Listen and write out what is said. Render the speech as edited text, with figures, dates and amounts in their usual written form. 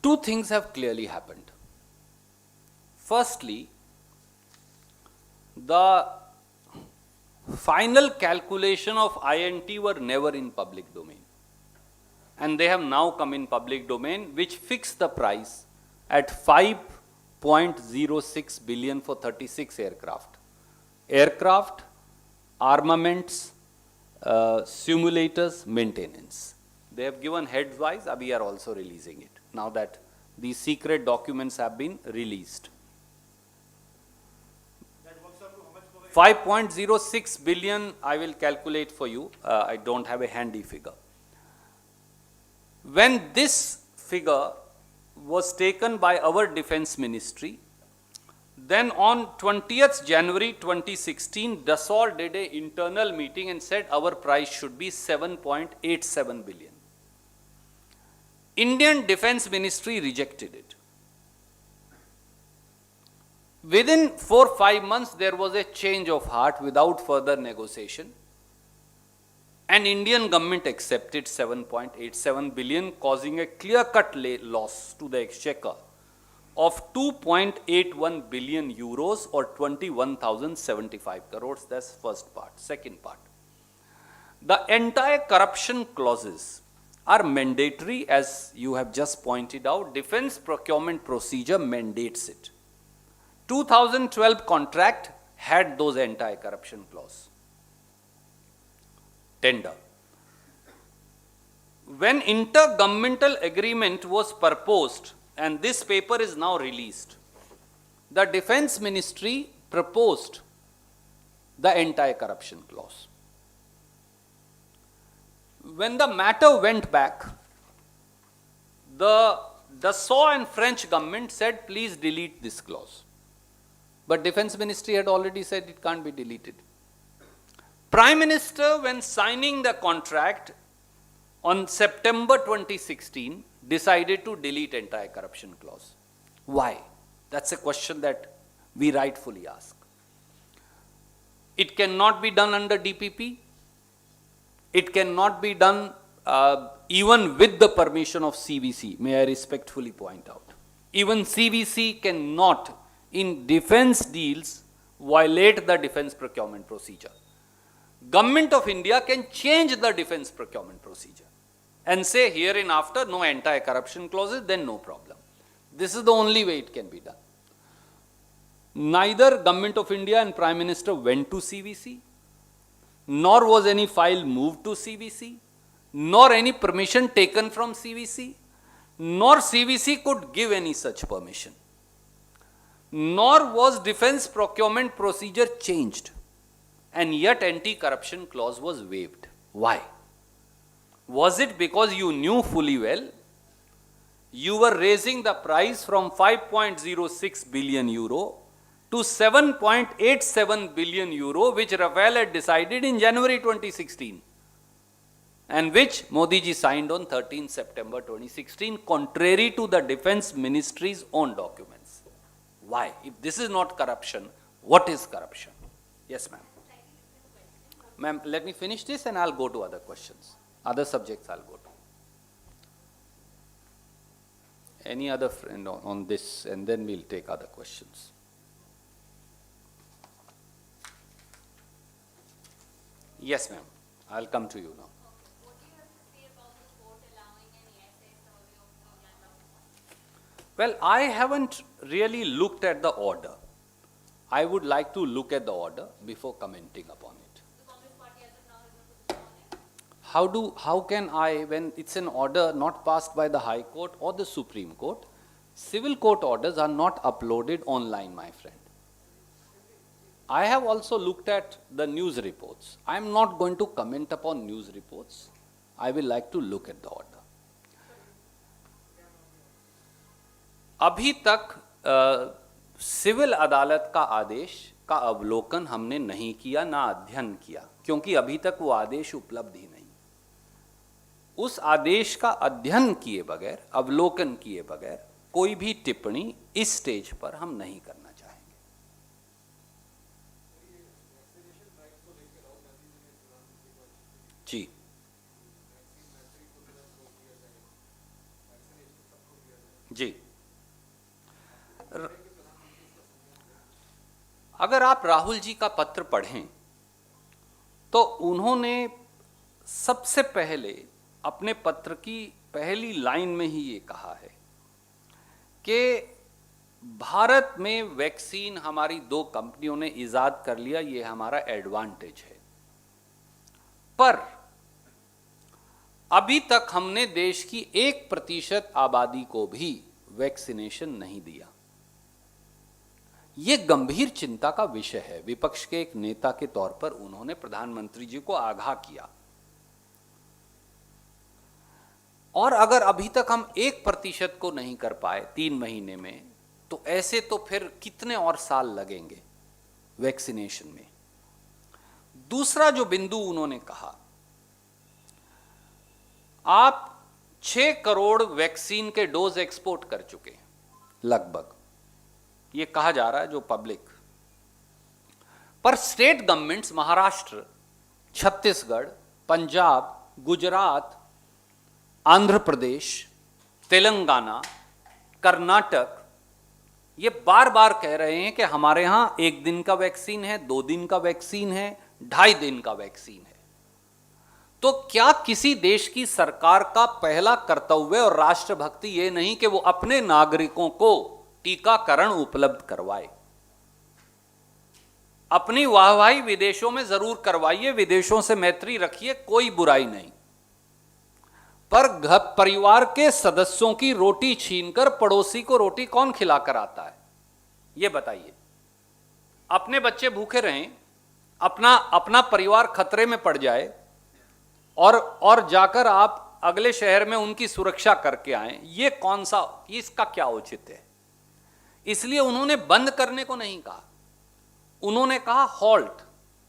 two things have clearly happened. Firstly, the final calculation of INT were never in public domain, and they have now come in public domain, which fixed the price at 5.06 billion for 36 aircraft, armaments, simulators, maintenance. They have given heads wise. We are also releasing it now that these secret documents have been released. 5.06 billion, I will calculate for you. I don't have a handy figure. When this figure was taken by our defense ministry, then on 20th January 2016, Dassault did an internal meeting and said our price should be 7.87 billion. Indian Defense Ministry rejected it. Within 4-5 months, there was a change of heart without further negotiation, and Indian government accepted 7.87 billion, causing a clear-cut loss to the exchequer of 2.81 billion euros or 21,075 crores. That's first part. Second part, the entire corruption clauses are mandatory, as you have just pointed out. Defense procurement procedure mandates it. 2012 contract had those anti-corruption clause. Tender. When intergovernmental agreement was proposed, and this paper is now released, the defense ministry proposed the anti-corruption clause. When the matter went back, the Dassault and French government said, please delete this clause. But defense ministry had already said it can't be deleted. Prime Minister, when signing the contract on September 2016, decided to delete anti-corruption clause. Why? That's a question that we rightfully ask. It cannot be done under DPP. It cannot be done even with the permission of CVC, may I respectfully point out. Even CVC cannot, in defense deals, violate the defense procurement procedure. Government of India can change the defense procurement procedure and say hereinafter no anti-corruption clauses, then no problem. This is the only way it can be done. Neither Government of India and Prime Minister went to CVC, nor was any file moved to CVC, nor any permission taken from CVC, nor CVC could give any such permission. Nor was defense procurement procedure changed, and yet anti-corruption clause was waived. Why? Was it because you knew fully well you were raising the price from 5.06 billion euro to 7.87 billion euro, which Rafale had decided in January 2016, and which Modi ji signed on 13 September 2016, contrary to the defense ministry's own documents? Why? If this is not corruption, what is corruption? Yes, ma'am. Ma'am, let me finish this and I'll go to other questions. Other subjects I'll go to. Any other friend on this, and then we'll take other questions. Yes, ma'am. I'll come to you now. What do you have to say about the court allowing an ESI survey of the land of? Well, I haven't really looked at the order. I would like to look at the order before commenting upon it. The Congress Party as of now has not put it on it. How can I, when it's an order not passed by the High Court or the Supreme Court, civil court orders are not uploaded online, my friend. I have also looked at the news reports. I am not going to comment upon news reports. I will like to look at the order. अभी तक civil अदालत का आदेश का अवलोकन हमने नहीं किया, ना अध्ययन किया, क्योंकि अभी तक वो आदेश उपलब्ध ही नहीं। उस आदेश का अध्ययन किए बगैर, अवलोकन किए बगैर कोई भी टिप्पणी इस स्टेज पर हम नहीं करना चाहेंगे। जी, जी, अगर आप राहुल जी का पत्र पढ़ें तो उन्होंने सबसे पहले अपने पत्र की पहली लाइन में ही ये कहा है कि भारत में वैक्सीन हमारी 2 कंपनियों ने इजाद कर लिया, ये हमारा एडवांटेज है, पर अभी तक हमने देश की 1% आबादी को भी वैक्सीनेशन नहीं दिया। यह गंभीर चिंता का विषय है। विपक्ष के एक नेता के तौर पर उन्होंने प्रधानमंत्री जी को आगाह किया, और अगर अभी तक हम 1% को नहीं कर पाए 3 महीने में, तो ऐसे तो फिर कितने और साल लगेंगे वैक्सीनेशन में। दूसरा जो बिंदु उन्होंने कहा, आप 6 करोड़ वैक्सीन के डोज एक्सपोर्ट कर चुके हैं लगभग, ये कहा जा रहा है जो पब्लिक, पर स्टेट गवर्नमेंट्स महाराष्ट्र, छत्तीसगढ़, पंजाब, गुजरात, आंध्र प्रदेश, तेलंगाना, कर्नाटक, ये बार बार कह रहे हैं कि हमारे यहां 1 दिन का वैक्सीन है, 2 दिन का वैक्सीन है, 2.5 दिन का वैक्सीन है। तो क्या किसी देश की सरकार का पहला कर्तव्य और राष्ट्रभक्ति ये नहीं कि वो अपने नागरिकों को टीकाकरण उपलब्ध करवाए? अपनी वाहवाही विदेशों में जरूर करवाइए, विदेशों से मैत्री रखिए, कोई बुराई नहीं, पर घर परिवार के सदस्यों की रोटी छीनकर पड़ोसी को रोटी कौन खिलाकर आता है, यह बताइए। अपने बच्चे भूखे रहें, अपना परिवार खतरे में पड़ जाए, और जाकर आप अगले शहर में उनकी सुरक्षा करके आए, ये कौन सा, इसका क्या औचित्य है? इसलिए उन्होंने बंद करने को नहीं कहा, उन्होंने कहा हॉल्ट,